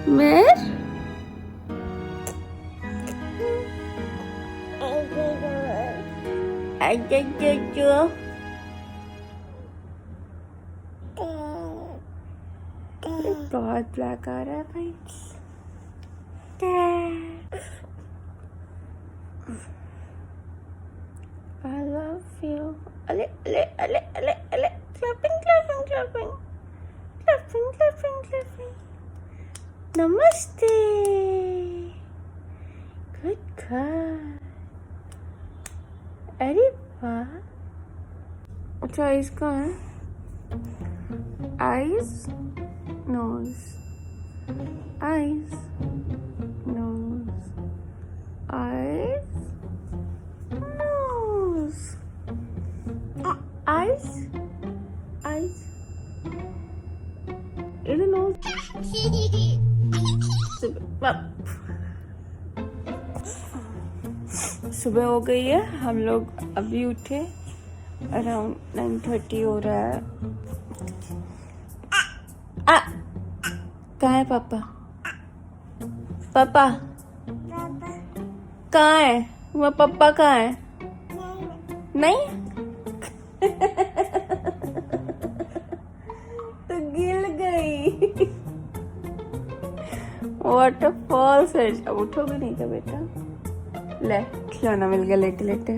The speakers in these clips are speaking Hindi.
मेर बहुत ब्लैक आ रहा है भाई। I love you. Ale, ale, ale, ale, ale. Clapping, clapping, clapping. Clapping, clapping, clapping. Namaste. Good girl. अरे वाह। अच्छा इसका है eyes, nose, eyes, nose, eyes, nose, eyes, eyes. It is nose. सुबह हो गई है, हम लोग अभी उठे, अराउंड 9:30 हो रहा है। कहाँ है पापा? पापा कहाँ है? वो पापा कहाँ है? नहीं तो गिर गई। वाटरफॉल से अब उठोगे नहीं क्या बेटा? ले खिलौना मिल गया, लेटे लेटे।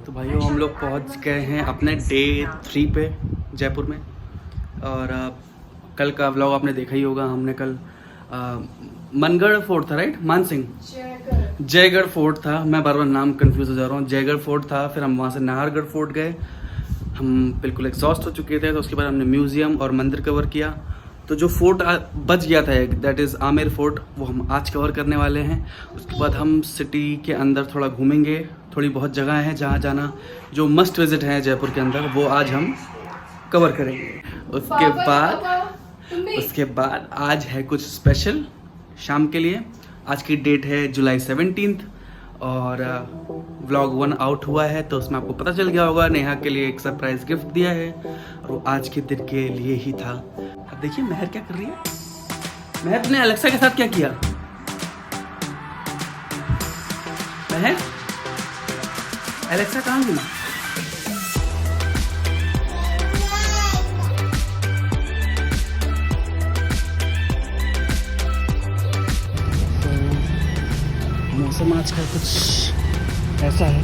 तो भाइयों हम लोग पहुंच गए हैं अपने डे 3 पे जयपुर में। और कल का व्लॉग आपने देखा ही होगा। हमने कल मनगढ़ फोर्ट था, राइट? मानसिंह जयगढ़ फोर्ट था, मैं बार बार नाम कंफ्यूज हो जा रहा हूँ। जयगढ़ फोर्ट था, फिर हम वहाँ से नाहरगढ़ फोर्ट गए। हम बिल्कुल एग्जॉस्ट हो चुके थे, तो उसके बाद हमने म्यूजियम और मंदिर कवर किया। तो जो फोर्ट बच गया था एक, दैट इज़ आमेर फोर्ट, वो हम आज कवर करने वाले हैं। उसके बाद हम सिटी के अंदर थोड़ा घूमेंगे। थोड़ी बहुत जगह हैं जहाँ जाना, जो मस्ट विजिट है जयपुर के अंदर, वो आज हम कवर करेंगे। उसके बाद आज है कुछ स्पेशल शाम के लिए। आज की डेट है जुलाई 17 और व्लॉग 1 आउट हुआ है, तो उसमें आपको पता चल गया होगा। नेहा के लिए एक सरप्राइज गिफ्ट दिया है और वो आज के दिन के लिए ही था। अब देखिए महर क्या कर रही है। महर ने अलेक्सा के साथ क्या किया? महर, अलेक्सा कहाँ गई? मौसम आज का कुछ ऐसा है।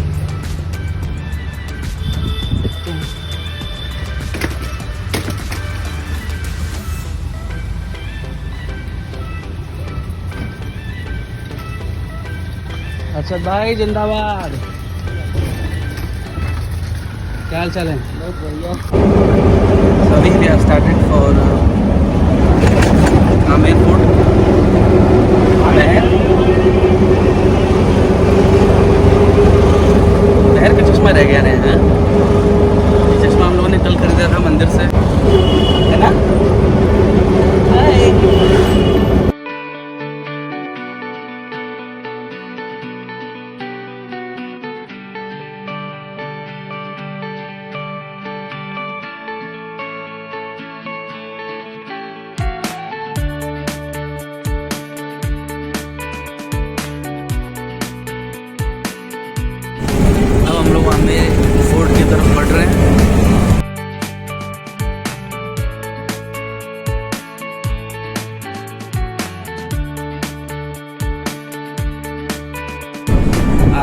अच्छा भाई जिंदाबाद, क्या हाल चाल है? बहुत बढ़िया। सभी we have started for Amer fort. Mehar का चश्मा रह गया है। ये चश्मा हम लोगों ने कल खरीदा था मंदिर से, है ना? अब हम लोग आमेर फोर्ट की तरफ बढ़ रहे हैं।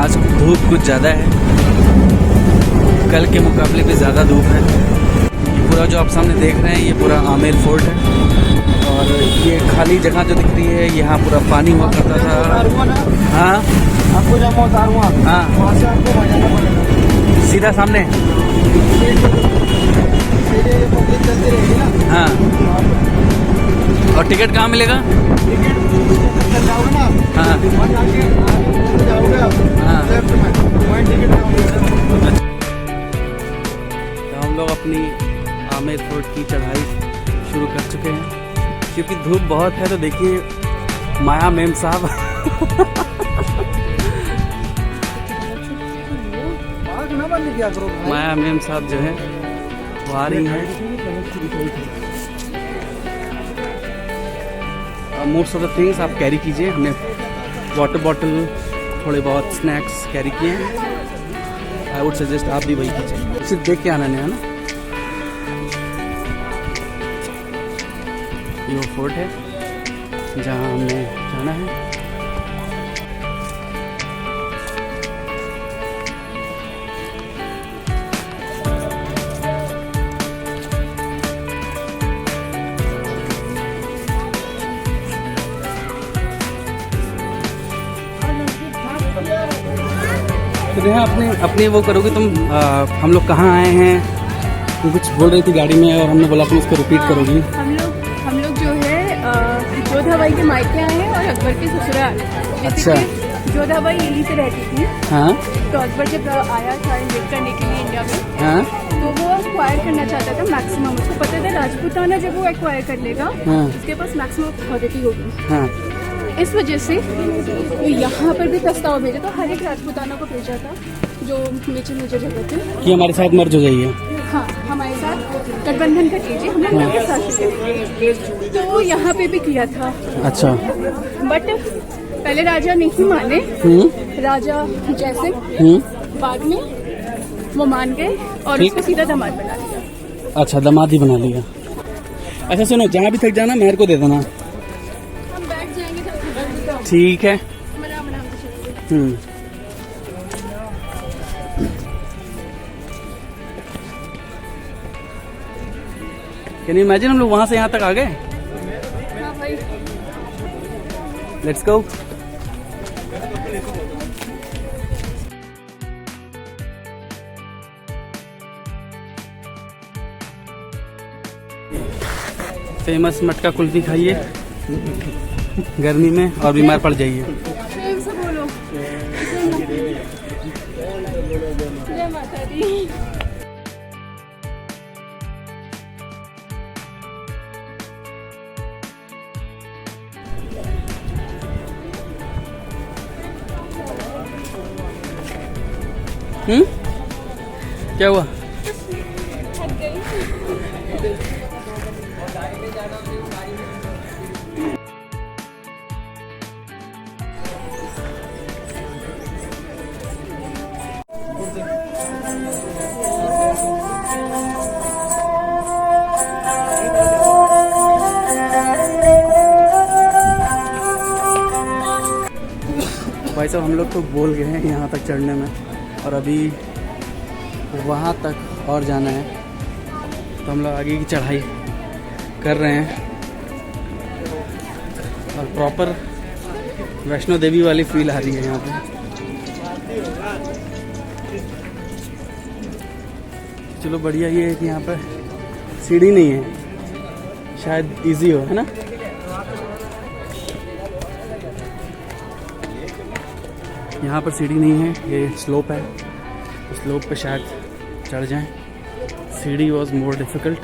आज धूप कुछ ज़्यादा है, कल के मुकाबले भी ज़्यादा धूप है। ये पूरा जो आप सामने देख रहे हैं, ये पूरा आमेर फोर्ट है। और ये खाली जगह जो दिख रही है, यहाँ पूरा पानी हुआ करता था। हाँ आपको जब हाँ वहाँ से आपको सीधा सामने। हाँ और टिकट कहाँ मिलेगा? हाँ तो हम लोग अपनी आमेर फोर्ट की चढ़ाई शुरू कर चुके हैं। क्योंकि धूप बहुत है, तो देखिए माया मेम साहब माया मैम साहब जो है वो आ रही हैं। मोस्ट ऑफ द थिंग्स आप कैरी कीजिए। हमने वाटर बॉटल, थोड़े बहुत स्नैक्स कैरी किए हैं। आई वुड सजेस्ट आप भी वही कीजिए, सिर्फ देख के आना है ना। ये वो फोर्ट है जहाँ हमने जाना है। तो नेहा अपने वो करोगे तुम। हम लोग कहाँ आए हैं, तुम कुछ बोल रही थी गाड़ी में और हमने बोला तुम इसको रिपीट करोगी। हम लोग जो है जोधाबाई के मायके आए हैं और अकबर के ससुराल। अच्छा। जोधाबाई यहीं से रहती थी। हाँ। तो अकबर जब आया था इन्वेट करने के लिए इंडिया में, हाँ। तो वो एक्वायर करना चाहता था मैक्सिमम। उसको पता था राजपूताना जब वो एक्वायर कर लेगा उसके पास मैक्सिमम अथॉरिटी होगी। हाँ। इस वजह से वो यहाँ पर भी प्रस्ताव भेजा, तो हर एक राजपूताना को भेजा था जो नीचे जगह थे कि हमारे साथ मर्ज हो जाइए। हाँ, हमारे साथ गठबंधन कर लीजिए, हम लोग मिलकर शासन करेंगे। तो वो यहाँ पे भी किया था। अच्छा। बट पहले राजा नहीं माने, राजा जैसे बाद में वो मान गए और उसको सीधा दामाद बना लिया। अच्छा, दामाद ही बना लिया। अच्छा सुनो, जहाँ भी थक जाना मेहर को दे देना। हम बैठ जाएंगे तो ठीक है। कैन यू इमेजिन हम लोग वहां से यहाँ तक आ गए। हाँ भाई। Let's go. फेमस मटका कुल्फी खाइए गर्मी में और बीमार पड़ जाइए। प्रेम से बोलो। जय माता दी। क्या हुआ? भाई साहब हम लोग तो बोल गए हैं यहाँ तक चढ़ने में और अभी वहाँ तक और जाना है, तो हम लोग आगे की चढ़ाई कर रहे हैं और प्रॉपर वैष्णो देवी वाली फील आ रही है यहाँ पे। चलो बढ़िया ये है कि यहाँ पे सीढ़ी नहीं है, शायद इजी हो, है ना। यहाँ पर सीढ़ी नहीं है, ये स्लोप है, स्लोप पे शायद चढ़ जाएं। सीढ़ी was more difficult.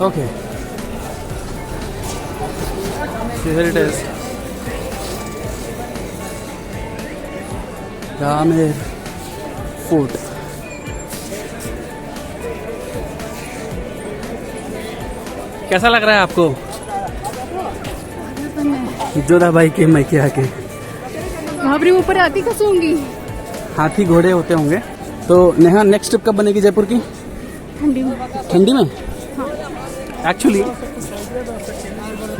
Okay, here it is, Amer fort. कैसा लग रहा है आपको जोधाबाई के मैके आके? वहाँ पर ऊपर आती कसूंगी। हाथी घोड़े होते होंगे। तो नेहा नेक्स्ट ट्रिप कब बनेगी जयपुर की? ठंडी में। ठंडी में? एक्चुअली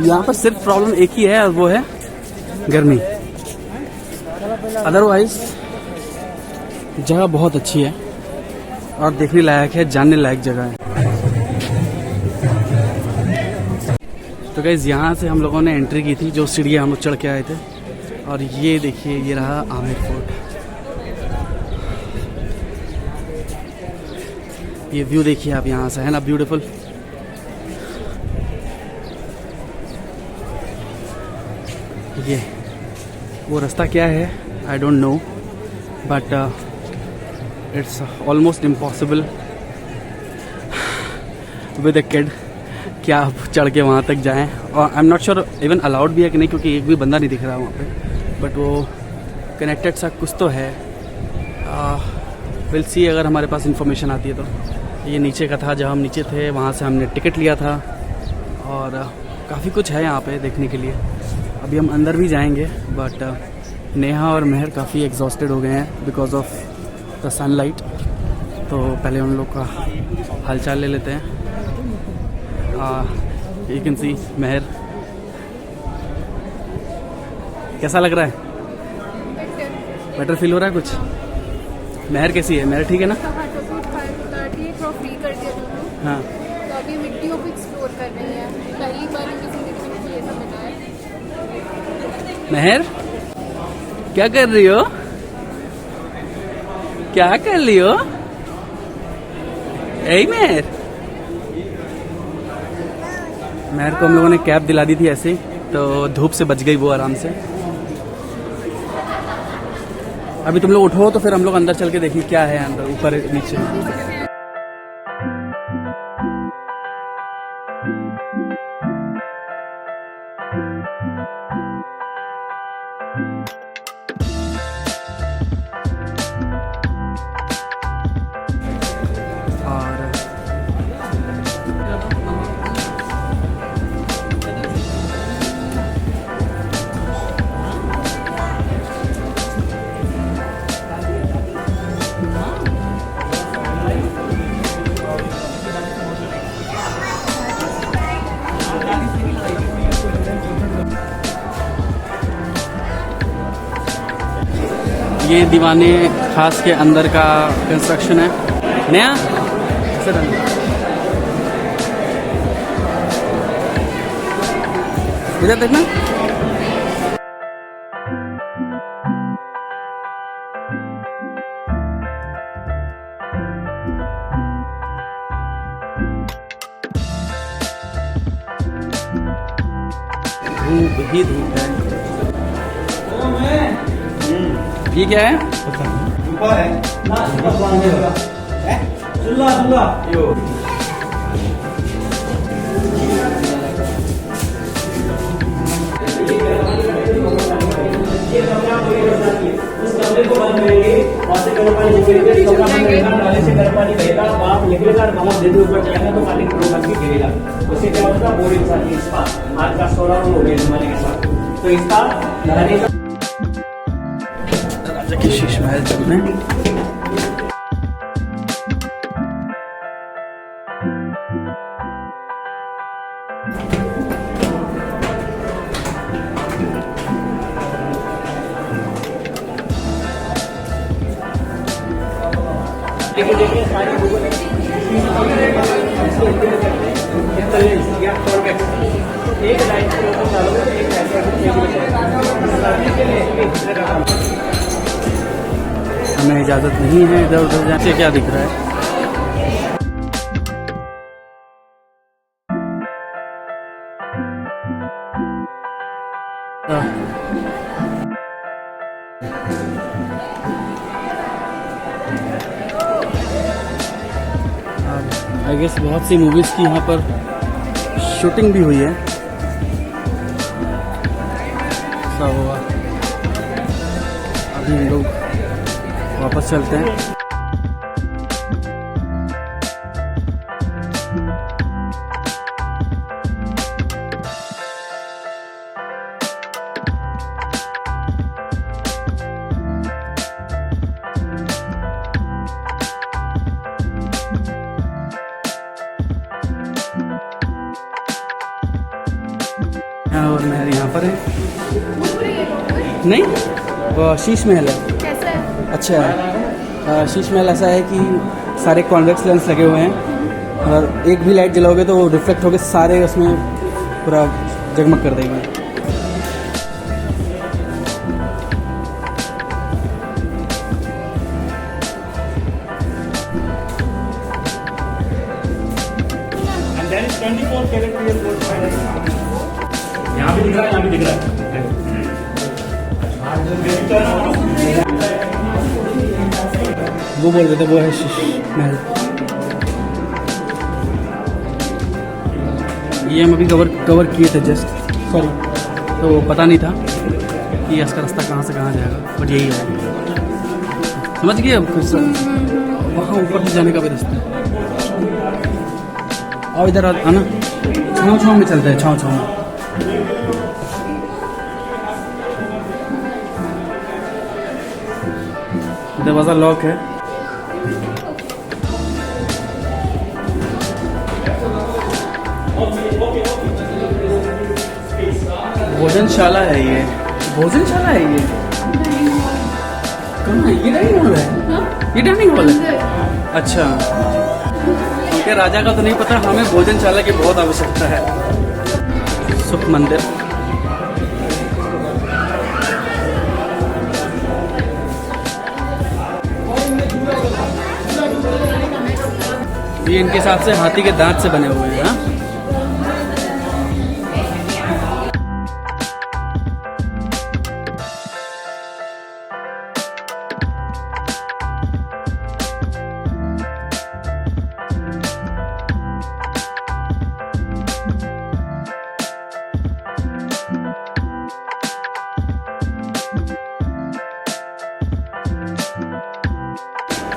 यहाँ पर सिर्फ प्रॉब्लम एक ही है और वो है गर्मी। अदरवाइज जगह बहुत अच्छी है और देखने लायक है, जानने लायक जगह है। तो गाइस यहाँ से हम लोगों ने एंट्री की थी, जो सीढ़ियाँ हम लोग चढ़ के आए थे, और ये देखिए ये रहा आमेर फोर्ट। ये व्यू देखिए आप यहाँ से, है ना ब्यूटीफुल। ये वो रास्ता क्या है I don't know, but it's almost impossible with a kid क्या आप चढ़ के वहाँ तक जाएं, और I am not sure even allowed भी है कि नहीं, क्योंकि एक भी बंदा नहीं दिख रहा वहाँ पे, बट वो कनेक्टेड सा कुछ तो है। विल सी अगर हमारे पास इंफॉर्मेशन आती है तो। ये नीचे का था, जहाँ हम नीचे थे वहाँ से हमने टिकट लिया था, और काफ़ी कुछ है यहाँ पे देखने के लिए। अभी हम अंदर भी जाएंगे, बट नेहा और महर काफ़ी एग्जॉस्टेड हो गए हैं बिकॉज ऑफ द सनलाइट, तो पहले उन लोग का हालचाल ले लेते हैं। यू कैन सी महर, कैसा लग रहा है? बेटर फील हो रहा है कुछ? महर कैसी है? महर ठीक है ना? हाँ, तो अभी मिट्टियों को एक्सप्लोर कर रही है, पहली बार इनकी जिंदगी में मुझे ये सब मिला है। महर क्या कर रही हो? क्या कर रही हो? यही महर महर को हम लोगों ने कैप दिला दी थी ऐसे ही, तो धूप से बच गई वो आराम से। अभी तुम लोग उठो तो फिर हम लोग अंदर चल के देखें क्या है अंदर, ऊपर नीचे। ये दीवाने खास के अंदर का कंस्ट्रक्शन है नया। इधर देखना, धूप ही धूप है। ये क्या है? उस कमरे को बंद करेंगे, वहाँ से गर्म पानी निकलेगा, कमरा बंद रहेगा, नाले से गर्म पानी बहेगा, बाप निकलेगा, नमक दे दो ऊपर चढ़ेगा तो पानी फ्लो करके गिरेगा। उससे क्या होगा? बोरिंग सा इसका आज का 16 रूम हो गया जमाने के साथ, तो इसका नहाने का राजा की शीश महल चल में देखिए सारी एक लाइन हमें इजाजत नहीं है इधर उधर जाने। क्या दिख रहा है? आई गेस बहुत सी मूवीज की यहाँ पर शूटिंग भी हुई है। तो अभी हम लोग वापस चलते हैं। और महल यहाँ पर है नहीं, वो शीश महल है। कैसा है? अच्छा है। शीश महल ऐसा है कि सारे कॉन्वेक्स लेंस लगे हुए हैं, और एक भी लाइट जलाओगे तो वो रिफ्लेक्ट होकर सारे उसमें पूरा जगमग कर देगा। यहाँ भी दिख रहा है, यहाँ भी दिख रहा है। वो बोल रहे थे वो है शीश महल। ये हम अभी कवर किए थे जस्ट, सॉरी, तो पता नहीं था कि इसका रास्ता कहाँ से कहाँ जाएगा, बट यही है। समझ गए अब फिर से वहाँ ऊपर से जाने का भी रास्ता है। और इधर आना, छाँव में चलते हैं, छाँव में। दरवाज़ा लॉक है। भोजनशाला है ये, भोजनशाला है ये। कहाँ है ये? डाइनिंग हॉल है। ये डाइनिंग हॉल है, अच्छा। उनके राजा का तो नहीं पता, हमें भोजनशाला की बहुत आवश्यकता है। सुख मंदिर, ये इनके हिसाब से हाथी के दांत से बने हुए हैं। हाँ?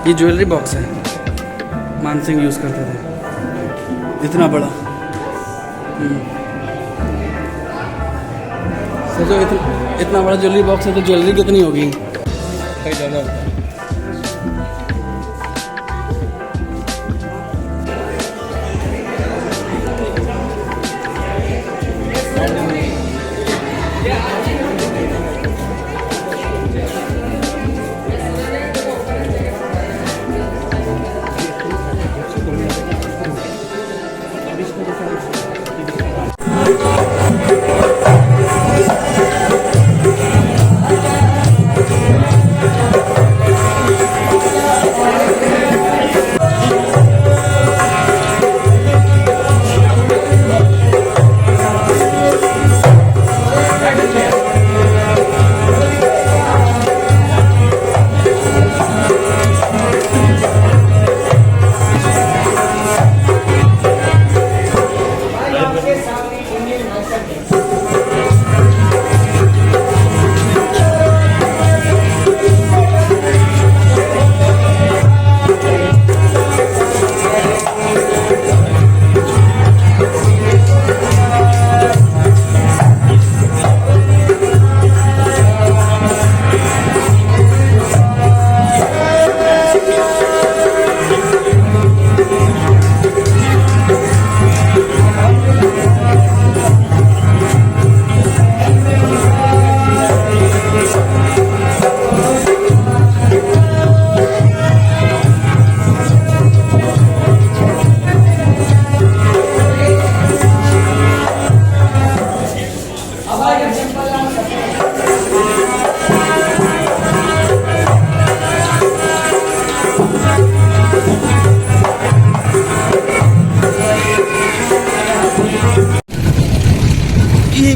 ये ज्वेलरी बॉक्स है, मानसिंह यूज़ करते थे, इतना बड़ा। सोचो इतना बड़ा ज्वेलरी बॉक्स है तो ज्वेलरी कितनी होगी? ज़्यादा होता है।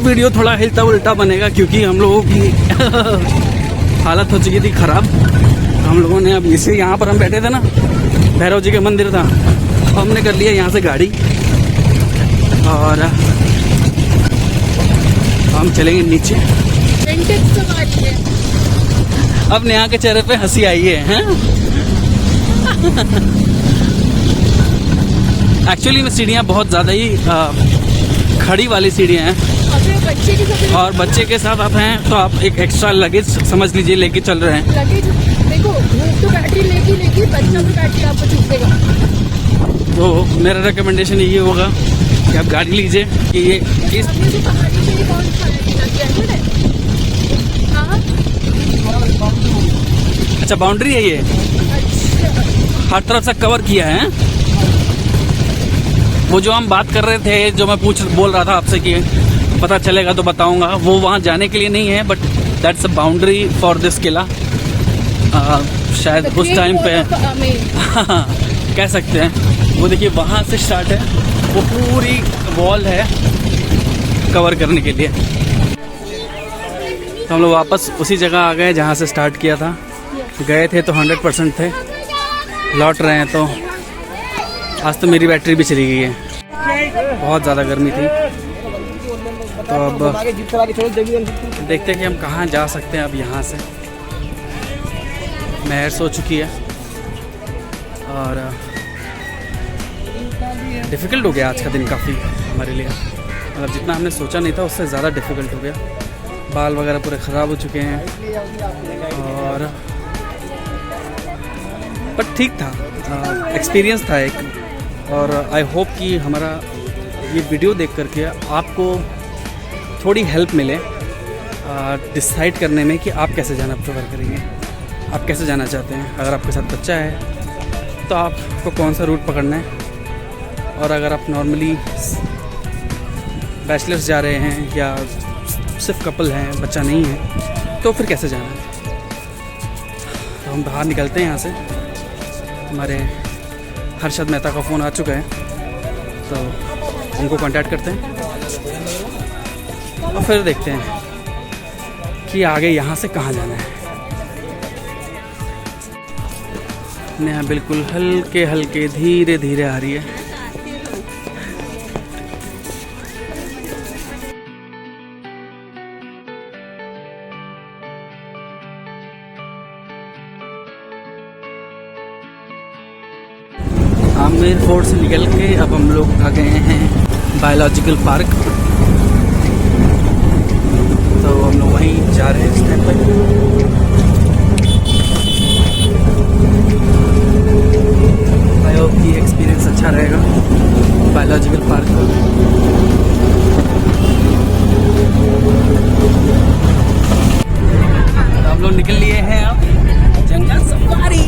वीडियो थोड़ा हिलता उल्टा बनेगा क्योंकि हम लोगों की हालत हो चुकी थी खराब। हम लोगों ने अब इसे यहाँ पर हम बैठे थे ना, भैरव जी का मंदिर था, हमने कर लिया यहाँ से गाड़ी और हम चलेंगे नीचे। अब नेहा के चेहरे पे हंसी आई है। एक्चुअली में सीढ़ियाँ बहुत ज़्यादा ही खड़ी वाली सीढ़ियाँ हैं और बच्चे के साथ आप हैं तो आप एक एक्स्ट्रा लगेज समझ लीजिए लेके चल रहे हैं। लगेज देखो, भूख तो बैटरी लेगी बच्चा तो बैटरी आपको छूटेगा। तो मेरा रिकमेंडेशन यही होगा कि आप गाड़ी लीजिए कि ये इस अच्छा बाउंड्री है ये, हर तरफ से कवर किया है। वो जो हम बात कर रहे थे, जो मैं बोल रहा था आपसे कि पता चलेगा तो बताऊंगा, वो वहाँ जाने के लिए नहीं है, but that's a boundary for this किला। शायद उस टाइम पे कह सकते हैं। वो देखिए वहाँ से स्टार्ट है, वो पूरी वॉल है कवर करने के लिए। तो हम लोग वापस उसी जगह आ गए जहाँ से स्टार्ट किया था। गए थे तो 100% थे, लौट रहे हैं तो आज तो मेरी बैटरी भी चली गई है, बहुत ज़्यादा गर्मी थी। तो अब देखते हैं कि हम कहाँ जा सकते हैं अब यहाँ से। महर सो चुकी है और डिफ़िकल्ट हो गया आज का दिन काफ़ी हमारे लिए, मतलब जितना हमने सोचा नहीं था उससे ज़्यादा डिफ़िकल्ट हो गया। बाल वगैरह पूरे ख़राब हो चुके हैं और बट ठीक था, एक्सपीरियंस था एक। और आई होप कि हमारा ये वीडियो देख करके आपको थोड़ी हेल्प मिले डिसाइड करने में कि आप कैसे जाना प्रेफर करेंगे, आप कैसे जाना चाहते हैं। अगर आपके साथ बच्चा है तो आपको कौन सा रूट पकड़ना है, और अगर आप नॉर्मली बैचलर्स जा रहे हैं या सिर्फ कपल हैं, बच्चा नहीं है, तो फिर कैसे जाना है। तो हम बाहर निकलते हैं यहाँ से। हमारे हर्षद मेहता का फ़ोन आ चुका है, तो उनको कांटेक्ट करते हैं और फिर देखते हैं कि आगे यहाँ से कहाँ जाना है। नेहा बिल्कुल हल्के हल्के धीरे धीरे आ रही है। आमेर फोर्ट से निकल के अब हम लोग आ गए हैं बायोलॉजिकल पार्क। तो हम लोग वहीं जा रहे हैं इस टाइम पर। आई होप कि एक्सपीरियंस अच्छा रहेगा बायोलॉजिकल पार्क का। तो हम लोग निकल लिए हैं अब जंगल सफारी।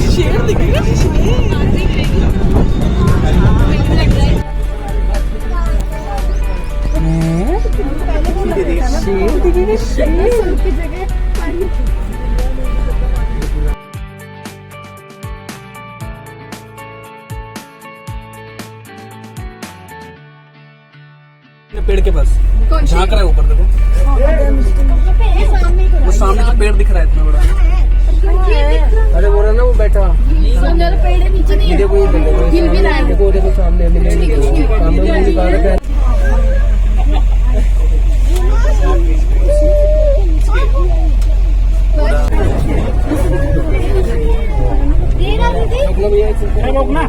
शेर दिखेगा, पेड़ के पास झांक रहा है ऊपर, देखो वो सामने जो पेड़ दिख रहा है इतना बड़ा। अरे वो रहा ना, वो बैठा पेड़ है नीचे नहीं, देखो, हिल भी रहा है। देखो सामने रोकना।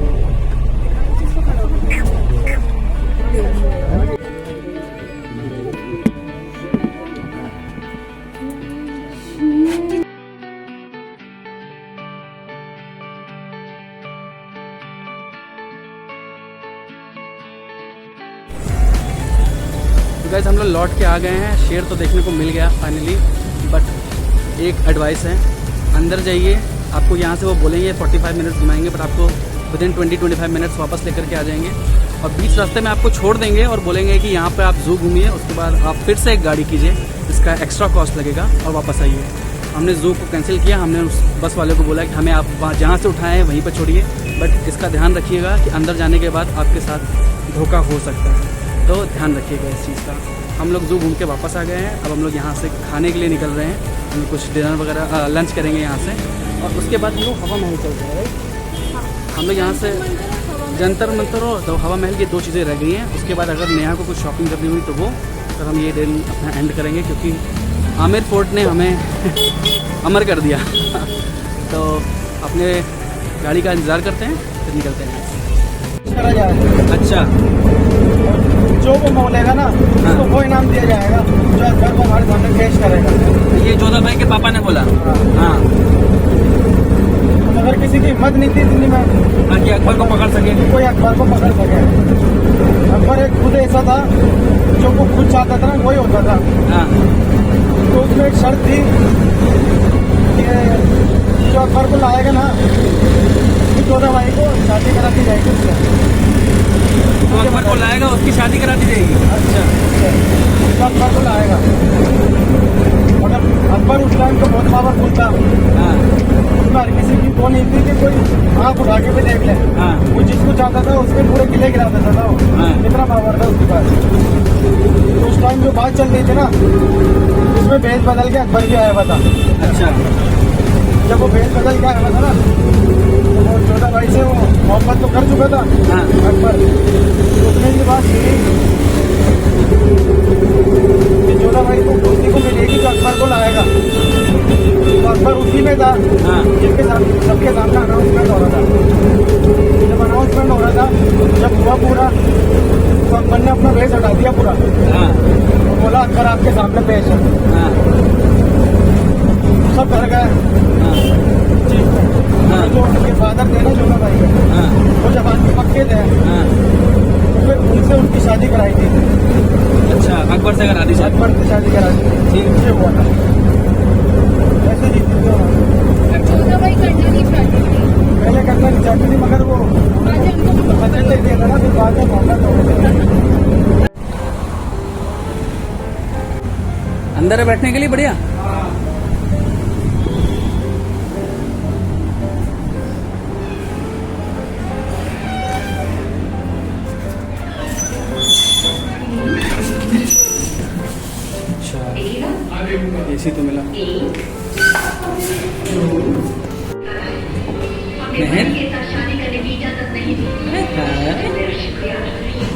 गाइस हम लोग लौट के आ गए हैं। शेर तो देखने को मिल गया फाइनली, बट एक एडवाइस है, अंदर जाइए। आपको यहाँ से वो बोलेंगे 45 मिनट्स घुमाएंगे, बट आपको विदिन 20-25 मिनट्स वापस लेकर के आ जाएंगे। और बीच रास्ते में आपको छोड़ देंगे और बोलेंगे कि यहाँ पे आप ज़ू घूमिए, उसके बाद आप फिर से एक गाड़ी कीजिए, इसका एक्स्ट्रा कॉस्ट लगेगा और वापस आइए। हमने ज़ू को कैंसिल किया। हमने उस बस वाले को बोला कि हमें आप वहाँ जहाँ से उठाए हैं वहीं पर छोड़िए, बट इसका ध्यान रखिएगा कि अंदर जाने के बाद आपके साथ धोखा हो सकता है, तो ध्यान रखिएगा इस चीज़ का। हम लोग ज़ू घूम के वापस आ गए हैं। अब हम लोग यहाँ से खाने के लिए निकल रहे हैं। हम कुछ डिनर वगैरह लंच करेंगे यहाँ से, और उसके बाद हम लोग हवा महल चलते हैं। राइट, हम लोग यहाँ से जंतर मंतर और तो हवा महल, ये 2 चीज़ें रह गई हैं। उसके बाद अगर नेहा को कुछ शॉपिंग करनी हुई तो वो, फिर हम ये दिन अपना एंड करेंगे, क्योंकि आमेर फोर्ट ने हमें अमर कर दिया। तो अपने गाड़ी का इंतज़ार करते हैं, फिर निकलते हैं। अच्छा, जो वो मोलेगा ना, उसको वो इनाम दिया जाएगा जो अकबर को हमारे सामने पेश करेगा। ये जोधा भाई के पापा ने बोला। हाँ, अगर किसी की हिम्मत नहीं थी इतनी में ताकि अकबर को पकड़ सके, कोई अकबर को पकड़ सके। अकबर एक खुद ऐसा था जो वो खुद चाहता था ना, वही होता था। हाँ, तो उसमें एक शर्त थी कि जो अकबर को लाएगा ना, जोधा भाई को शादी करा दी जाएगी उससे। तो अकबर को लाएगा, उसकी शादी करा दी जाएगी। अच्छा, तो अकबर को लाएगा। मतलब अकबर उस टाइम तो बहुत पावरफुल था। हाँ, उसमें हर किसी की वो नहीं थी कि कोई आँख उठा के भी देख ले। हाँ, वो जिसको चाहता था उसके पूरे किले गिरा देता था वो। हाँ। इतना पावर था उसके पास। तो उस टाइम जो बात चल रही थी ना, उसमें भेद बदल के अकबर भी आया हुआ था। अच्छा, जब वो भेज बदल गया था ना, तो वो 14 भाई से वो मोहब्बत तो कर चुका था हाँ। अकबर। रुकने की बात थी कि 14 भाई को उसी को मिलेगी जो अकबर को लाएगा। तो अकबर उसी में था हाँ। जिसके साथ सबके सामने अनाउंसमेंट हो रहा था। जब अनाउंसमेंट हो रहा था, जब हुआ पूरा, तो अकबर ने अपना भेष हटा दिया पूरा। हाँ तो बोला अकबर आपके सामने पेश है। हाँ सब डर गए। हाँ जो उनके फादर थे ना 14 भाई के, हाँ वो जवान के पक्के थे, हाँ। तो फिर उनसे उनकी शादी कराई थी। अच्छा, अकबर से करा दी शादी। अकबर से शादी कराई थी, ठीक से हुआ था। ऐसे जीती थी वो। 14 भाई करना नहीं चाहती थी, पहले करना नहीं चाहती थी, मगर वो आज उनको बदल नहीं दिया था ना, फिर बाद में मोहब्बत हो गई। अंदर है बैठने के लिए बढ़िया। एसी तो मिला।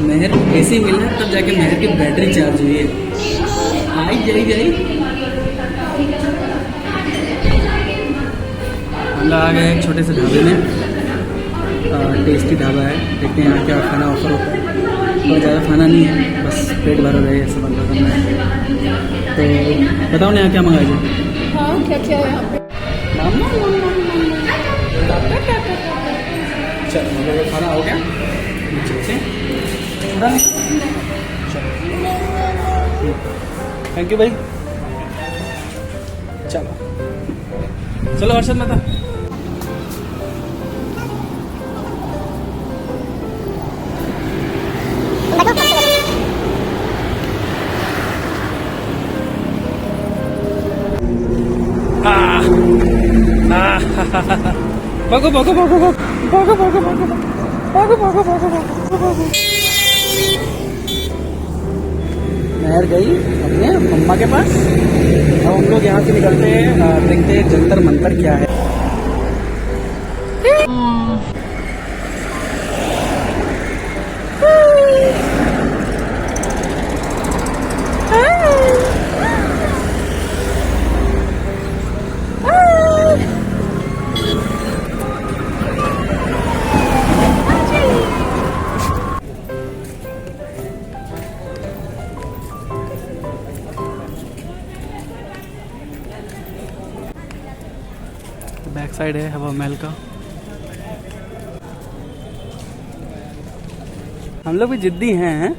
मेहर एसी मिला तब जाके मेहर की बैटरी चार्ज हुई है। आई जाई जाई हम लोग आ गए एक छोटे से ढाबे में। टेस्टी ढाबा है, देखते हैं यहाँ क्या खाना ऑफर होता है। बहुत ज़्यादा खाना नहीं है, बस पेट भर रहे ऐसा बन रहा है। तो बताओ ना यहाँ क्या मंगाई जाए। हाँ क्या क्या है यहाँ पे? चलो हम लोग का खाना हो गया नीचे से। थैंक यू भाई। चलो चलो हर्षद माता। भागो भागो भागो भागो भागो भागो भागो भागो भागो भागो। मेहर गई अपने मम्मा के पास। अब हम लोग यहाँ से निकलते हैं, देखते हैं जंतर मंतर क्या है। बैक साइड है हवा महल का। हम लोग भी जिद्दी हैं।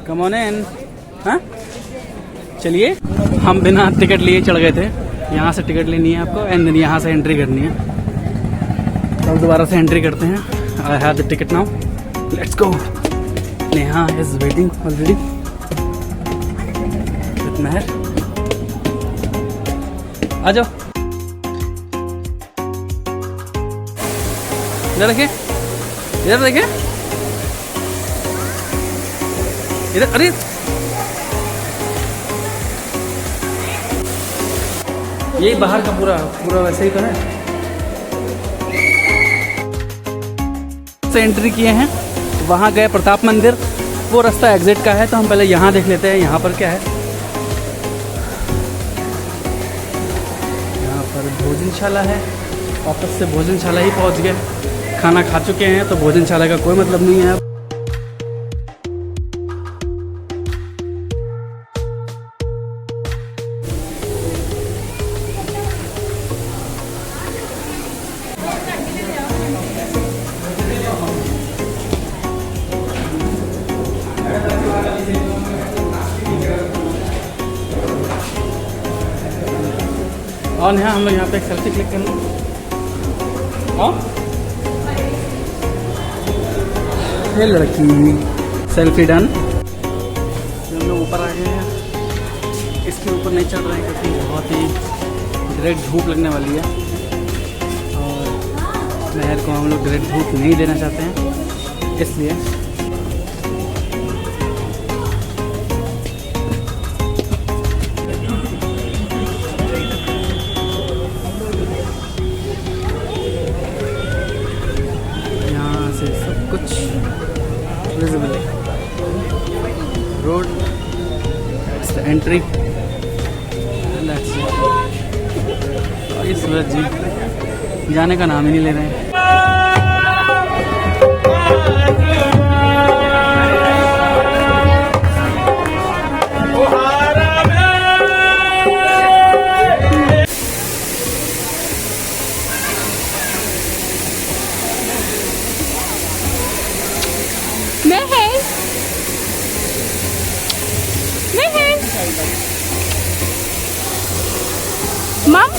Come on in. हाँ चलिए, हम बिना टिकट लिए चढ़ गए थे। यहाँ से टिकट लेनी है आपको एंड देन यहाँ से एंट्री करनी है। तो अब दोबारा से एंट्री करते हैं। I have the ticket now, let's go. Neha is waiting already with Mehar. आ जाओ, इधर देखिए, इधर देखिए, इधर। अरे यही बाहर का पूरा पूरा वैसे ही तो है। से एंट्री किए हैं, वहाँ गए प्रताप मंदिर, वो रास्ता एग्जिट का है। तो हम पहले यहाँ देख लेते हैं यहाँ पर क्या है। यहाँ पर भोजनशाला है। वापस से भोजनशाला ही पहुँच गए। खाना खा चुके हैं तो भोजनशाला का कोई मतलब नहीं है अब। और यहाँ हम लोग यहाँ पे एक सेल्फी क्लिक कर लें। ये लड़की सेल्फी डन। हम लोग ऊपर आ गए हैं। इसके ऊपर नहीं चढ़ रहे हैं क्योंकि बहुत ही डायरेक्ट धूप लगने वाली है और मेहर को हम लोग डायरेक्ट धूप नहीं देना चाहते हैं, इसलिए एंट्री। ये सूरज जी जाने का नाम ही नहीं ले रहे हैं। मम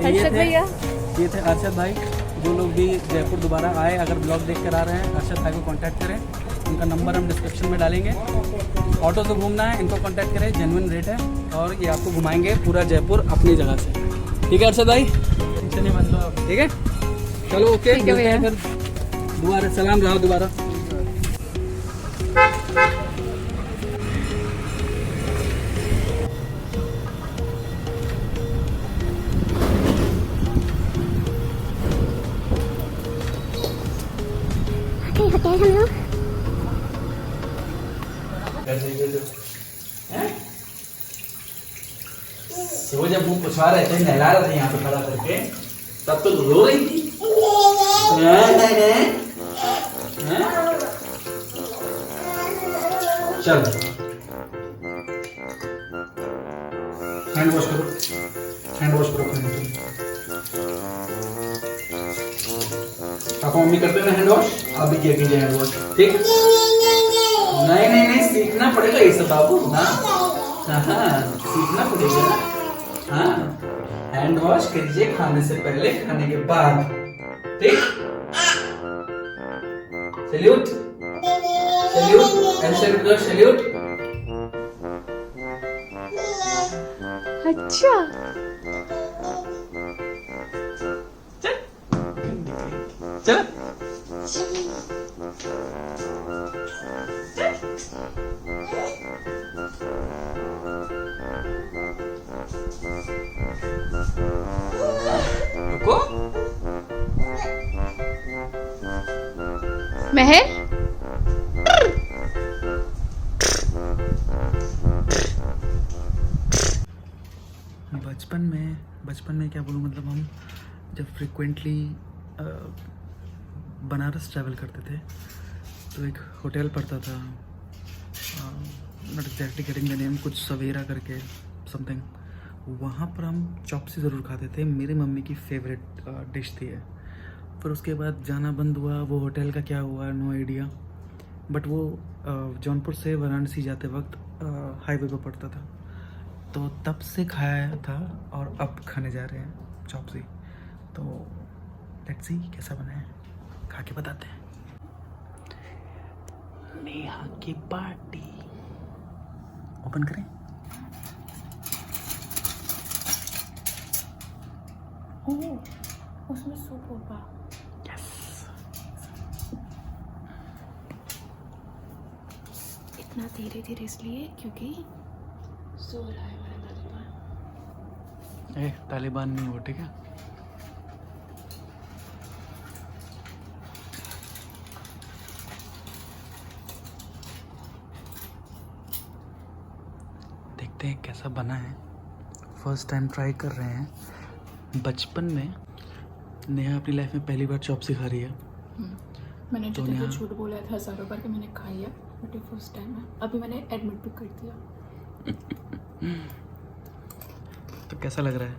अर्शद भैया ये थे अरशद भाई। जो लोग भी जयपुर दोबारा आए, अगर ब्लॉग देख कर आ रहे हैं, अरशद भाई को कांटेक्ट करें। उनका नंबर हम डिस्क्रिप्शन में डालेंगे। ऑटो से घूमना है, इनको कांटेक्ट करें, जेन्युइन रेट है और ये आपको घुमाएंगे पूरा जयपुर अपनी जगह से। ठीक है अरशद भाई, ठीक है, चलो ओके, ठीक है भैया। फिर दोबारा सलाम रहा दोबारा। होते हैं हम लोग। वो जब मुंह पुछवा रहे थे, नहला रहे थे यहाँ पे खड़ा करके, तब तो रो रही थी। चल हैंड वॉश करो, हैंड वॉश करो। पापा मम्मी करते हैं हैंड वॉश, आप भी किया कीजिए हैंड वॉश, ठीक? नहीं नहीं नहीं, सीखना पड़ेगा ये सब बाबू। हाँ हाँ, सीखना पड़ेगा। हाँ, हैंड वॉश कीजिए खाने से पहले, खाने के बाद, ठीक? सैल्यूट सैल्यूट, ऐसे करो सैल्यूट। अच्छा चल रुको। महर बचपन में क्या बोलूँ, मतलब हम जब फ्रिक्वेंटली बनारस ट्रैवल करते थे तो एक होटल पड़ता था, not exactly getting the name, कुछ सवेरा करके समथिंग, वहाँ पर हम चॉप्सी ज़रूर खाते थे। मेरी मम्मी की फेवरेट डिश थी है। फिर उसके बाद जाना बंद हुआ, वो होटल का क्या हुआ नो आइडिया, बट वो जौनपुर से वाराणसी जाते वक्त हाईवे पर पड़ता था, तो तब से खाया था और अब खाने जा रहे हैं चॉप्सी। तो लेट्स सी कैसा बना है, खा के बताते हैं। नेहा की पार्टी ओपन करें। उसमें सूप होगा। यस, इतना धीरे धीरे इसलिए क्योंकि सो रहा है मेरा तालिबान। ए तालिबान नहीं हो, ठीक है? देखते हैं कैसा बना है। फर्स्ट टाइम ट्राई कर रहे हैं। बचपन में नेहा अपनी लाइफ में पहली बार चॉप्सी खा रही है। मैंने तो जो तेरे को यहाँ- झूठ बोला था 1000 बार कि मैंने खाई है, बट ये फर्स्ट टाइम है। अभी मैंने एडमिट भी कर दिया। तो कैसा लग रहा है?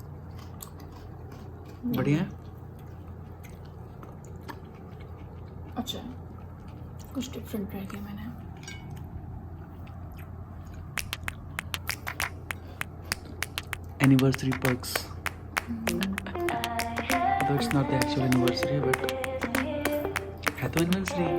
बढ़िया है? अच्छा, कुछ डिफरेंट ट्राई किया मैंने। Anniversary perks. Though it's not the actual anniversary, but है तो anniversary।